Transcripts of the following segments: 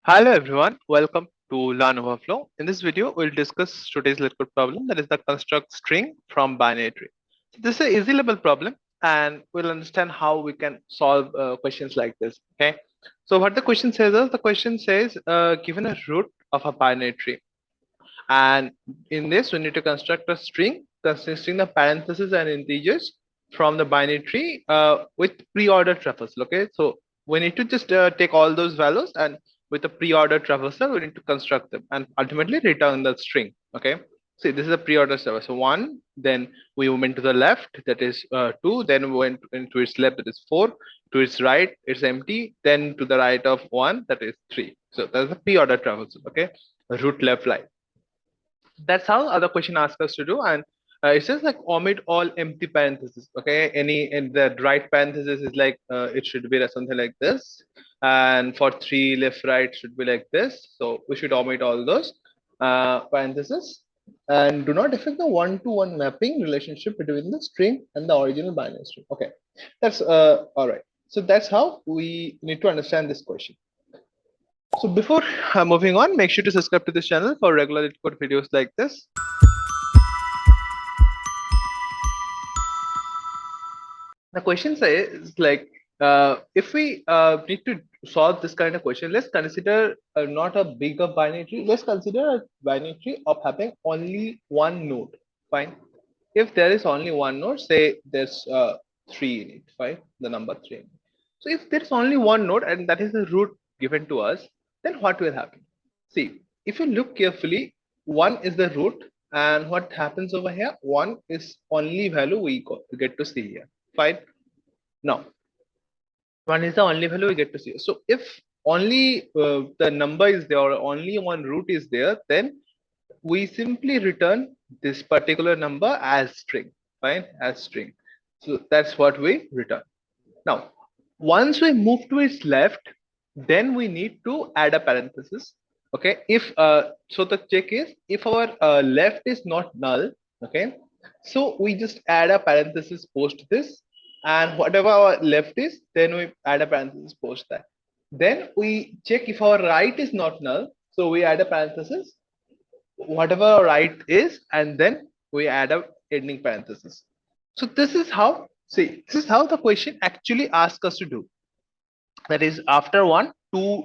Hello everyone, welcome to Learn Overflow. In this video, we'll discuss today's LeetCode problem, that is the construct string from binary tree. So this is an easy level problem and we'll understand how we can solve questions like this. Okay. So what the question says is, the question says given a root of a binary tree, and in this we need to construct a string consisting of parentheses and integers from the binary tree with pre-ordered traversal. Okay, so we need to just take all those values, and with a pre-ordered traversal we need to construct them and ultimately return the string. Okay, see, this is a pre-ordered traversal. So one, then we went to the left, that is 2, then we went into its left, that is 4, to its right it's empty, then to the right of 1, that is 3. So that's a pre-ordered traversal. Okay, root left line. That's how other question asks us to do. And it says like omit all empty parentheses. Okay, any in the right parenthesis is like it should be something like this, and for 3 left right should be like this. So we should omit all those parentheses, and do not affect the one-to-one mapping relationship between the string and the original binary string. Okay, that's all right. So that's how we need to understand this question. So before moving on, make sure to subscribe to this channel for regular LeetCode videos like this. The question says like, if we need to solve this kind of question, let's consider not a bigger binary tree. Let's consider a binary tree of having only one node. Fine. If there is only one node, say there's 3 in it. Fine. The number 3. So if there is only one node and that is the root given to us, then what will happen? See, if you look carefully, 1 is the root, and what happens over here? 1 is only value we get to see here. Fine. Now, 1 is the only value we get to see. So if only the number is there or only one root is there, then we simply return this particular number as string. Fine, as string. So that's what we return. Now, once we move to its left, then we need to add a parenthesis. Okay, if so the check is if our left is not null. Okay, so we just add a parenthesis post this, and whatever our left is, then we add a parenthesis post that. Then we check if our right is not null, so we add a parenthesis whatever our right is, and then we add a ending parenthesis. So this is how, see, this is how the question actually asks us to do. That is, after 1, 2,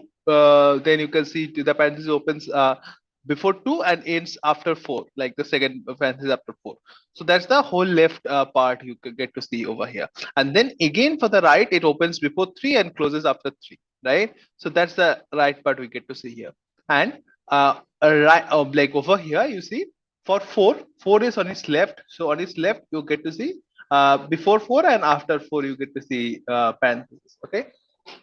then you can see the parenthesis opens before 2 and ends after 4, like the second parenthesis after 4. So that's the whole left part you can get to see over here. And then again for the right, it opens before 3 and closes after 3, right? So that's the right part we get to see here. And right, like over here, you see for 4, 4 is on its left. So on its left, you get to see before 4 and after 4, you get to see parentheses. Okay.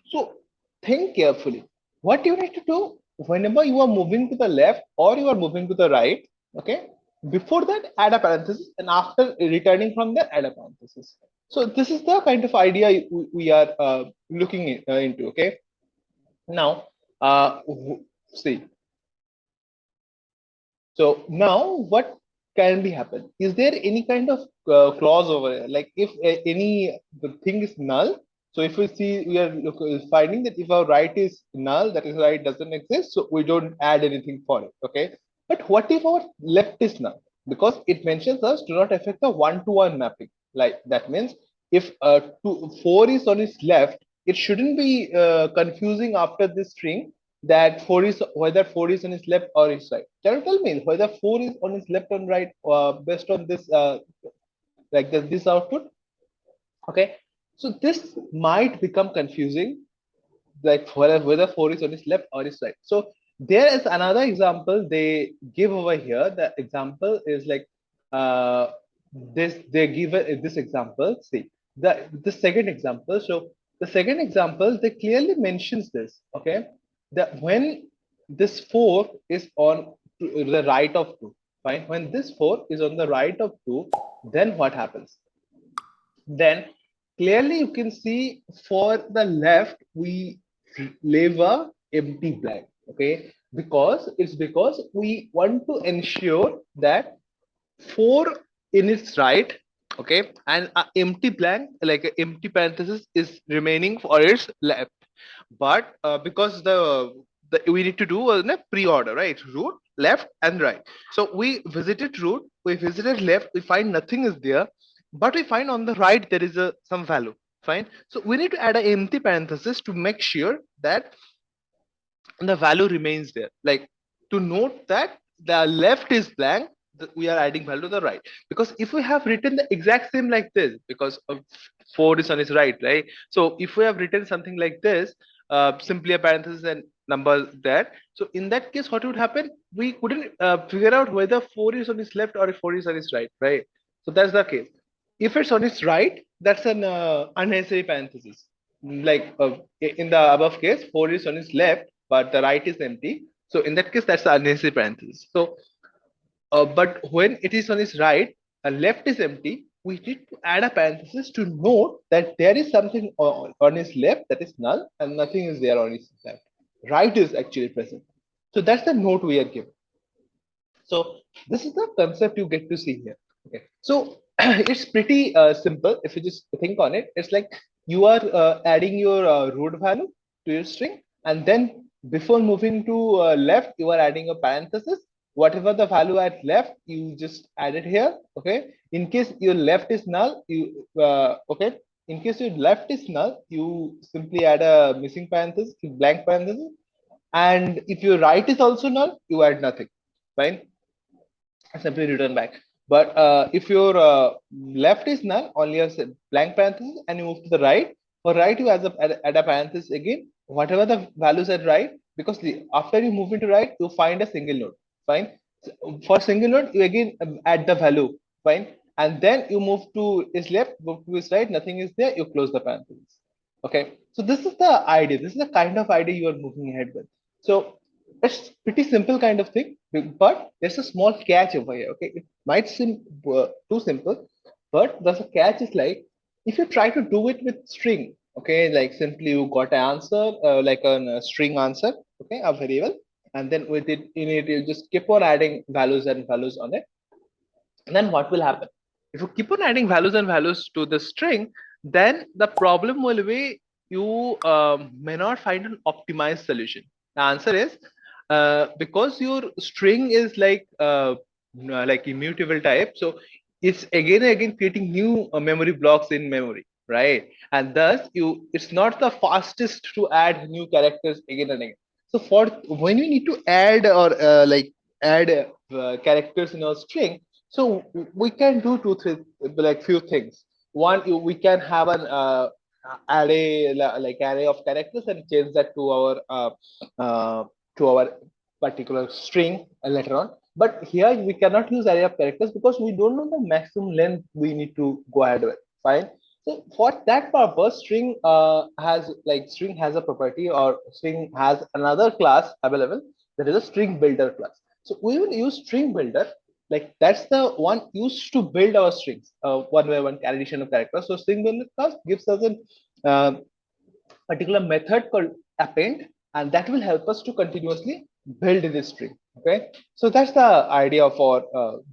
So think carefully. What you need to do whenever you are moving to the left or you are moving to the right, okay, before that add a parenthesis, and after returning from there add a parenthesis. So this is the kind of idea we are looking into. Okay, now see. So now what can be happen? Is there any kind of clause over here? Like if any the thing is null, so if we see, we are finding that if our right is null, that is right doesn't exist, so we don't add anything for it. Okay. But what if our left is null? Because it mentions us do not affect the one-to-one mapping. Like that means if 4 is on its left, it shouldn't be confusing after this string that 4 is whether 4 is on his left or his right. Can you tell me whether 4 is on his left or right based on this like this output? Okay, so this might become confusing, like whether 4 is on his left or his right. So there is another example they give over here. The example is like this. They give this example. See the second example. So the second example they clearly mentions this. Okay, that when this 4 is on the right of 2, fine. When this 4 is on the right of 2, then what happens? Then clearly you can see for the left we leave a empty blank. Okay, because we want to ensure that 4 in its right, okay, and an empty blank, like an empty parenthesis, is remaining for its left. But because we need to do a pre-order, right? Root, left, and right. So we visited root, we visited left, we find nothing is there, but we find on the right there is a some value. Fine. So we need to add an empty parenthesis to make sure that the value remains there. Like to note that the left is blank, we are adding value to the right. Because if we have written the exact same like this, because of 4 is on its right? So if we have written something like this, simply a parenthesis and number there. So in that case, what would happen? We couldn't figure out whether 4 is on its left or if 4 is on its right? So that's the case. If it's on its right, that's an unnecessary parenthesis. Like in the above case, 4 is on its left, but the right is empty. So in that case, that's the unnecessary parenthesis. So, but when it is on its right and left is empty, we need to add a parenthesis to note that there is something on its left that is null and nothing is there on its left. Right is actually present. So that's the note we are given. So this is the concept you get to see here. Okay. So it's pretty simple if you just think on it. It's like you are adding your root value to your string, and then before moving to left, you are adding a parenthesis. Whatever the value at left, you just add it here. Okay. In case your left is null, you okay. In case your left is null, you simply add a missing parenthesis, blank parenthesis, and if your right is also null, you add nothing. Fine, simply return back. But if your left is null, only a blank parenthesis, and you move to the right. For right, you add a parenthesis again. Whatever the values at right, because after you move into right, you find a single node. Fine. So for single node, you again add the value. Fine. And then you move to his left, move to his right. Nothing is there. You close the parenthesis. Okay. So this is the idea. This is the kind of idea you are moving ahead with. So it's pretty simple kind of thing, but there's a small catch over here. Okay, it might seem too simple, but there's a catch. Is like if you try to do it with string, okay, like simply you got an answer, like a string answer, okay, a variable, and then with it in it you just keep on adding values and values on it. And then what will happen? If you keep on adding values and values to the string, then the problem will be you may not find an optimized solution. The answer is because your string is like immutable type, so it's again and again creating new memory blocks in memory, right? And thus you it's not the fastest to add new characters again and again. So for when you need to add or add characters in a string, so we can do two, three, like few things. One, we can have an array like array of characters and change that uh, to our particular string later on. But here we cannot use array of characters because we don't know the maximum length we need to go ahead with. Fine. So for that purpose, string has a property or string has another class available that is a string builder class. So we will use string builder, like that's the one used to build our strings one by one addition of characters. So string builder class gives us a uh, particular method called append, and that will help us to continuously build this string. Okay, so that's the idea for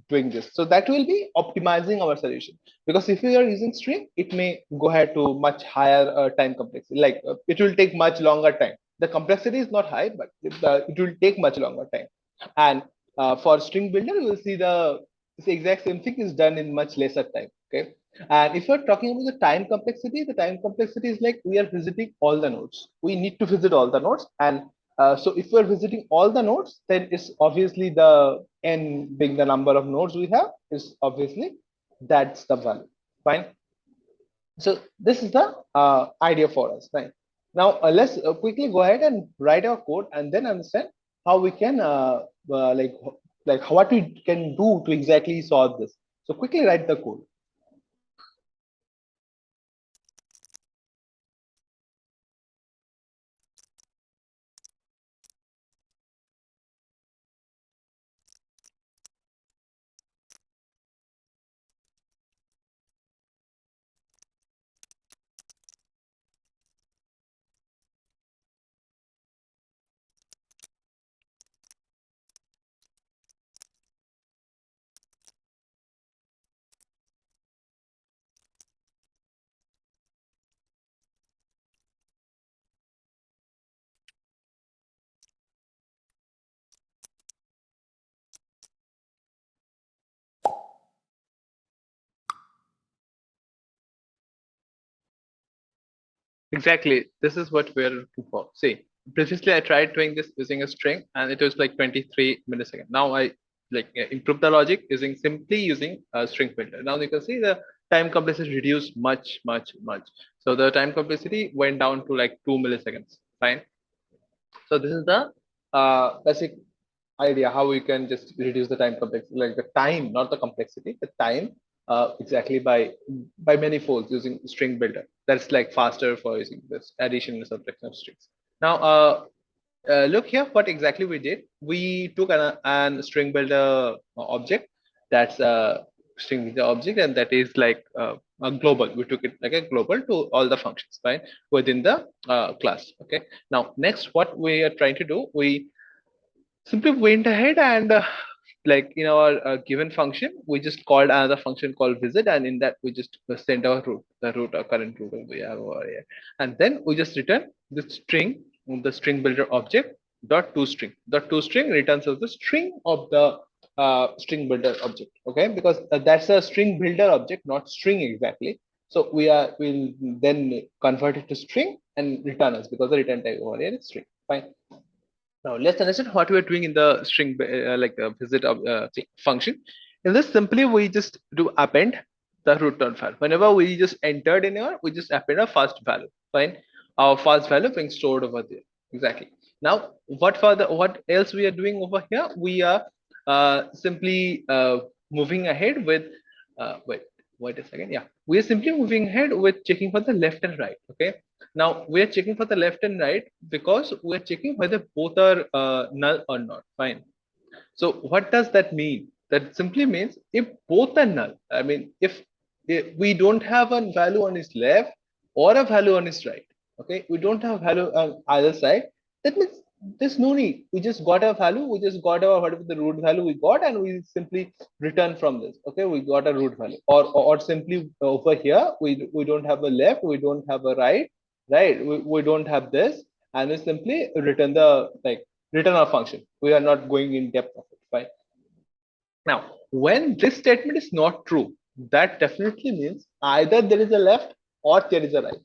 doing this. So that will be optimizing our solution, because if you are using string, it may go ahead to much higher time complexity, like it will take much longer time. The complexity is not high, but it will take much longer time. And for string builder, you will see the exact same thing is done in much lesser time. Okay, and if you're talking about the time complexity is like we are visiting all the nodes. We need to visit all the nodes, and so if we're visiting all the nodes, then it's obviously the n being the number of nodes we have is obviously that's the value. Fine. So this is the idea for us. Right. Now let's quickly go ahead and write our code and then understand how we can like what we can do to exactly solve this. So quickly write the code. Exactly. This is what we're looking for. See, previously I tried doing this using a string and it was like 23 milliseconds. Now I improve the logic simply using a string filter. Now you can see the time complexity reduced much, much, much. So the time complexity went down to like 2 milliseconds. Fine. So this is the basic idea how we can just reduce the time complexity, like the time, not the complexity, the time exactly by many folds using string builder. That's like faster for using this addition and subtraction of strings. Now, look here, what exactly we did. We took an string builder object that's a string builder object, and that is like a global. We took it like a global to all the functions, right, within the class. Okay. Now, next, what we are trying to do, we simply went ahead and like in our given function, we just called another function called visit, and in that we just send our root, the root or current root we have over here, and then we just return the string builder object dot toString. Dot toString returns us the string of the string builder object. Okay, because that's a string builder object, not string exactly. So we'll then convert it to string and return us because the return type over here is string. Fine. Now let's understand what we are doing in the string visit of function. In this, simply we just do append the root node file. Whenever we just entered in here, we just append a first value. Fine, our first value being stored over there. Exactly. Now, what else we are doing over here? We are simply moving ahead with wait a second. Yeah, we are simply moving ahead with checking for the left and right. Okay. Now we are checking for the left and right because we are checking whether both are null or not. Fine. So what does that mean? That simply means if both are null. I mean, if we don't have a value on its left or a value on its right. Okay, we don't have value on either side. That means there's no need. We just got a value. We just got our whatever the root value we got, and we simply return from this. Okay, we got a root value, or simply over here we don't have a left, we don't have a right, right? We don't have this, and we simply return the return our function. We are not going in depth of it. Fine. Now, when this statement is not true, that definitely means either there is a left or there is a right.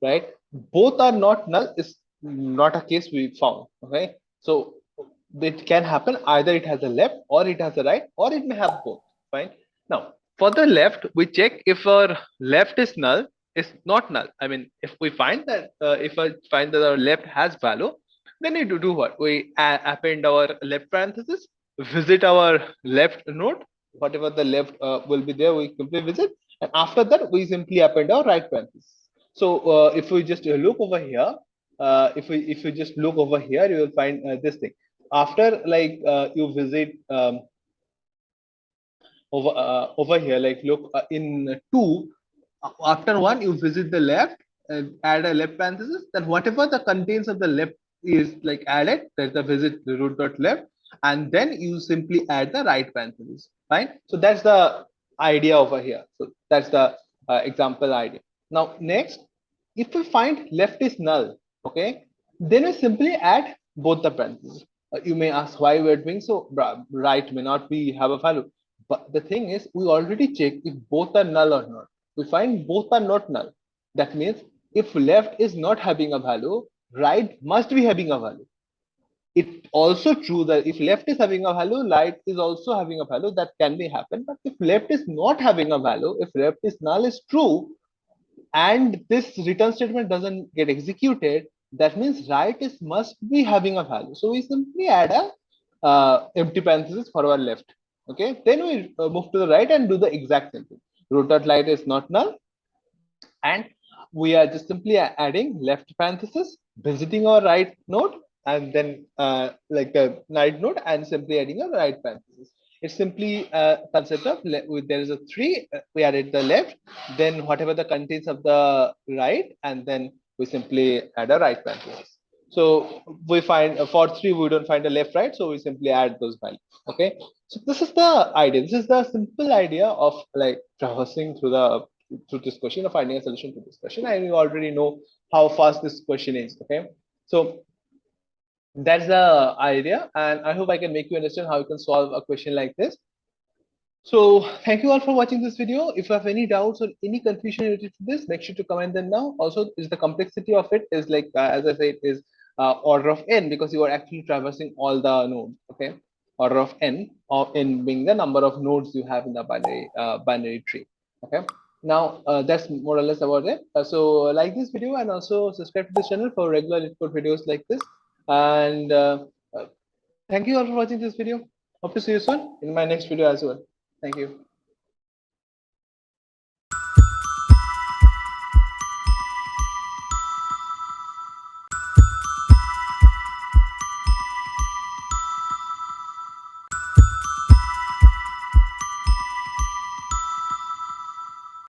Right? Both are not null is not a case we found. Okay, so it can happen either it has a left or it has a right or it may have both. Fine. Now, for the left, we check if our left is null, is not null. I mean, if we find that if I find that our left has value, then we do what? We append our left parenthesis, visit our left node, whatever the left will be there, we simply visit, and after that we simply append our right parenthesis. So if we just look over here, if you just look over here, you will find this thing. After you visit over here, like look in two, after one you visit the left and add a left parenthesis. Then whatever the contents of the left is like added. There's the visit the root dot left, and then you simply add the right parenthesis. Fine. So that's the idea over here. So that's the example idea. Now next, if we find left is null, okay, then we simply add both the parentheses. You may ask why we're doing so. Right may not be have a value, but the thing is we already checked if both are null or not. We find both are not null. That means if left is not having a value, right must be having a value. It's also true that if left is having a value, right is also having a value. That can be happen. But if left is not having a value, if left is null is true, and this return statement doesn't get executed, that means right is must be having a value. So we simply add a empty parenthesis for our left. Okay, then we move to the right and do the exact same thing. Root dot light is not null, and we are just simply adding left parenthesis, visiting our right node, and then like a right node, and simply adding a right parenthesis. It's simply a concept of there is a three, we added the left, then whatever the contents of the right, and then we simply add a right parenthesis. So we find for three we don't find a left right, so we simply add those values. Okay, so this is the idea. This is the simple idea of like traversing through this question or finding a solution to this question, and you already know how fast this question is. Okay, so that's the idea, and I hope I can make you understand how you can solve a question like this. So thank you all for watching this video. If you have any doubts or any confusion related to this, make sure to comment them now. Also, is the complexity of it is like as I said is order of n, because you are actually traversing all the nodes. Okay, order of n, or n being the number of nodes you have in the binary tree. Okay. Now that's more or less about it. So like this video and also subscribe to this channel for regular LeetCode videos like this. And uh, thank you all for watching this video. Hope to see you soon in my next video as well. Thank you.